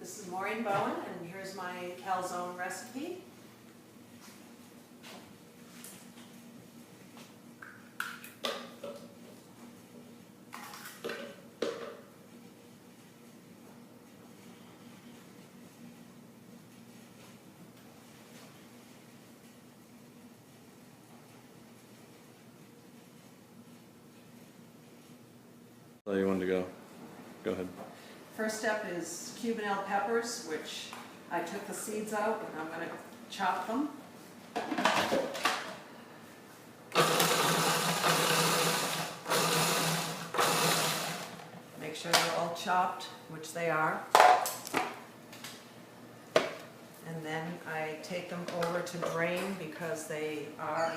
This is Maureen Bowen, and here's my calzone recipe. So you wanted to go? Go ahead. First step is Cubanelle peppers, which I took the seeds out and I'm going to chop them. Make sure they're all chopped, which they are. And then I take them over to drain because they are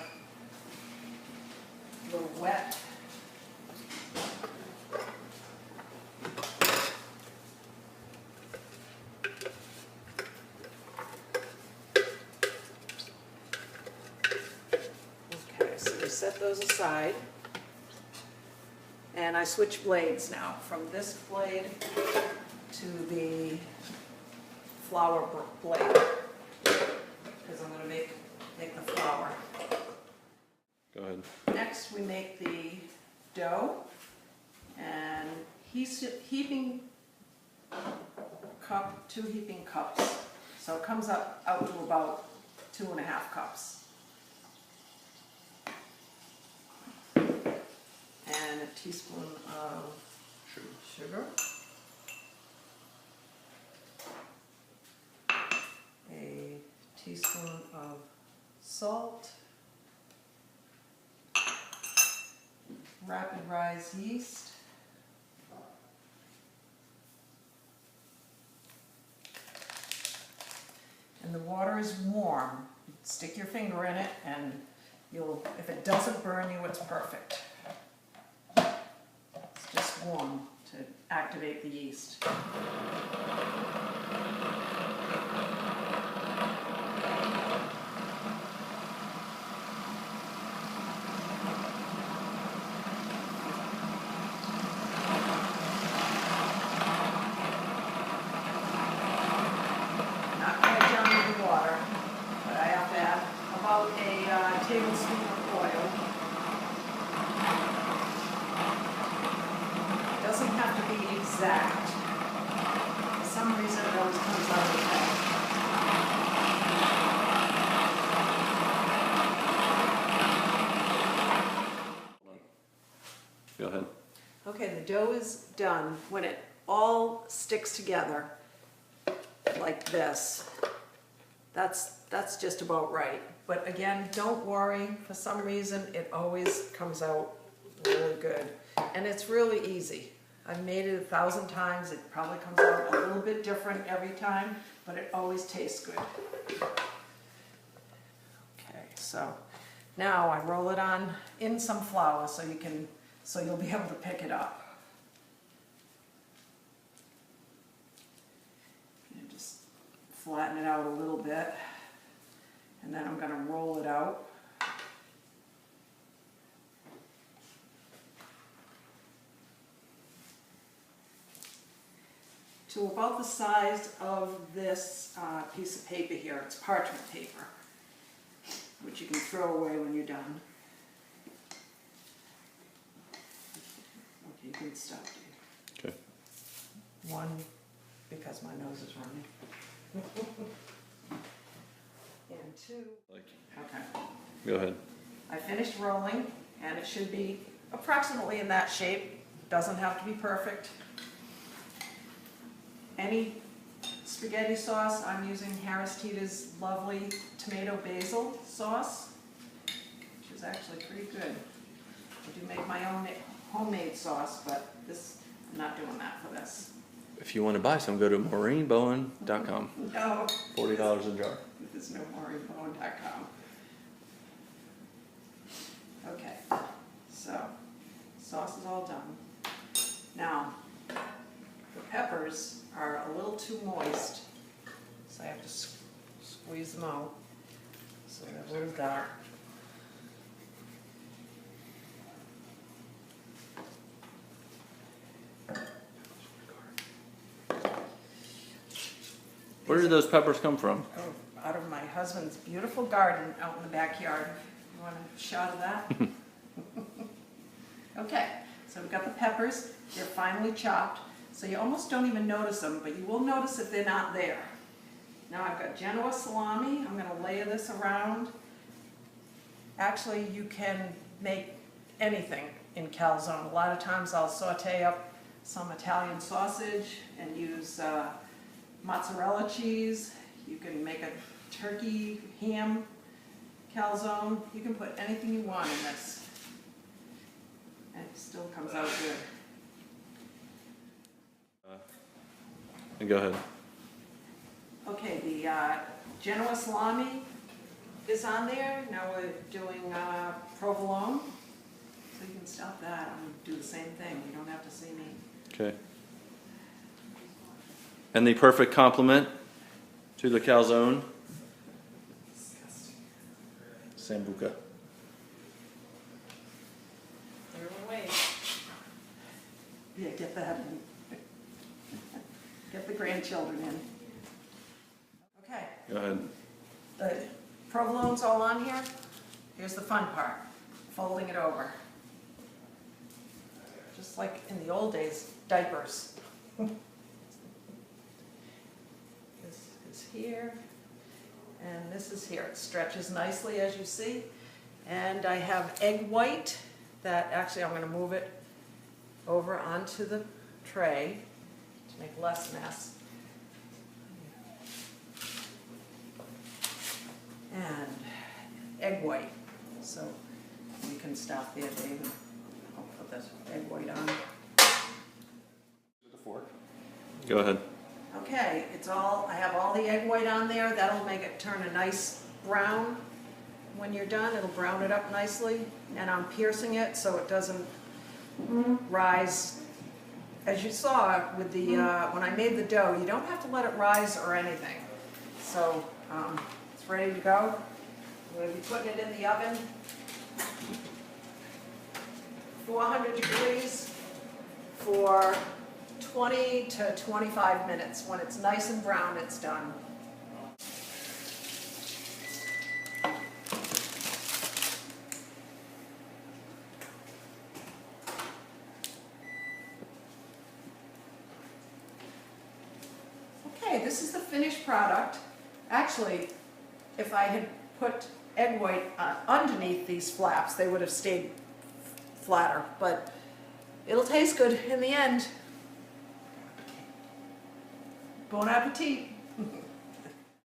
a little wet. Set those aside, and I switch blades now from this blade to the flour blade because I'm going to make the flour. Go ahead. Next we make the dough, and heaping cup, 2 heaping cups, so it comes out to about 2.5 cups. And a teaspoon of sugar, a teaspoon of salt, rapid rise yeast, and the water is warm. Stick your finger in it and if it doesn't burn you, it's perfect. Just warm to activate the yeast. Not quite down with the water, but I have to add about a tablespoon of oil. Doesn't have to be exact. For some reason it always comes out okay. Go ahead. Okay, the dough is done. When it all sticks together like this, that's just about right. But again, don't worry. For some reason it always comes out really good. And it's really easy. I've made it 1,000 times. It probably comes out a little bit different every time, but it always tastes good. Okay, so now I roll it on in some flour so you'll be able to pick it up. And just flatten it out a little bit, and then I'm going to roll it out. To about the size of this piece of paper here. It's parchment paper, which you can throw away when you're done. Okay, you can stop. Okay. 1, because my nose is running. And 2. Okay. Go ahead. I finished rolling, and it should be approximately in that shape. Doesn't have to be perfect. Any spaghetti sauce, I'm using Harris-Teeter's lovely tomato basil sauce, which is actually pretty good. I do make my own homemade sauce, but I'm not doing that for this. If you want to buy some, go to MaureenBowen.com. No. $40 a jar. There's no MaureenBowen.com. Okay, so sauce is all done. Now, the peppers are a little too moist, so I have to squeeze them out so they're a little dark. Where did those peppers come from? Oh, out of my husband's beautiful garden out in the backyard. You want a shot of that? Okay, so we've got the peppers. They're finely chopped, so you almost don't even notice them, but you will notice if they're not there. Now I've got Genoa salami. I'm going to layer this around. Actually, you can make anything in calzone. A lot of times I'll saute up some Italian sausage and use mozzarella cheese. You can make a turkey ham calzone. You can put anything you want in this. And it still comes out good. Go ahead. Okay, the Genoa salami is on there. Now we're doing provolone. So you can stop that. I'm going to do the same thing. You don't have to see me. Okay. And the perfect complement to the calzone. Sambuca. There away. Yeah, get that in. Get the grandchildren in. Okay. Go ahead. The provolone's all on here. Here's the fun part, folding it over. Just like in the old days, diapers. This is here, and this is here. It stretches nicely, as you see. And I have egg white that actually I'm going to move it over onto the tray to make less mess. And egg white. So you can stop there, David. I'll put this egg white on. With a fork. Go ahead. Okay, I have all the egg white on there. That'll make it turn a nice brown. When you're done, it'll brown it up nicely. And I'm piercing it so it doesn't rise. As you saw with the when I made the dough, you don't have to let it rise or anything. So it's ready to go. I'm going to be putting it in the oven, 400 degrees for 20 to 25 minutes. When it's nice and brown, it's done. Okay, this is the finished product. Actually, if I had put egg white underneath these flaps, they would have stayed flatter, but it'll taste good in the end. Bon appetit.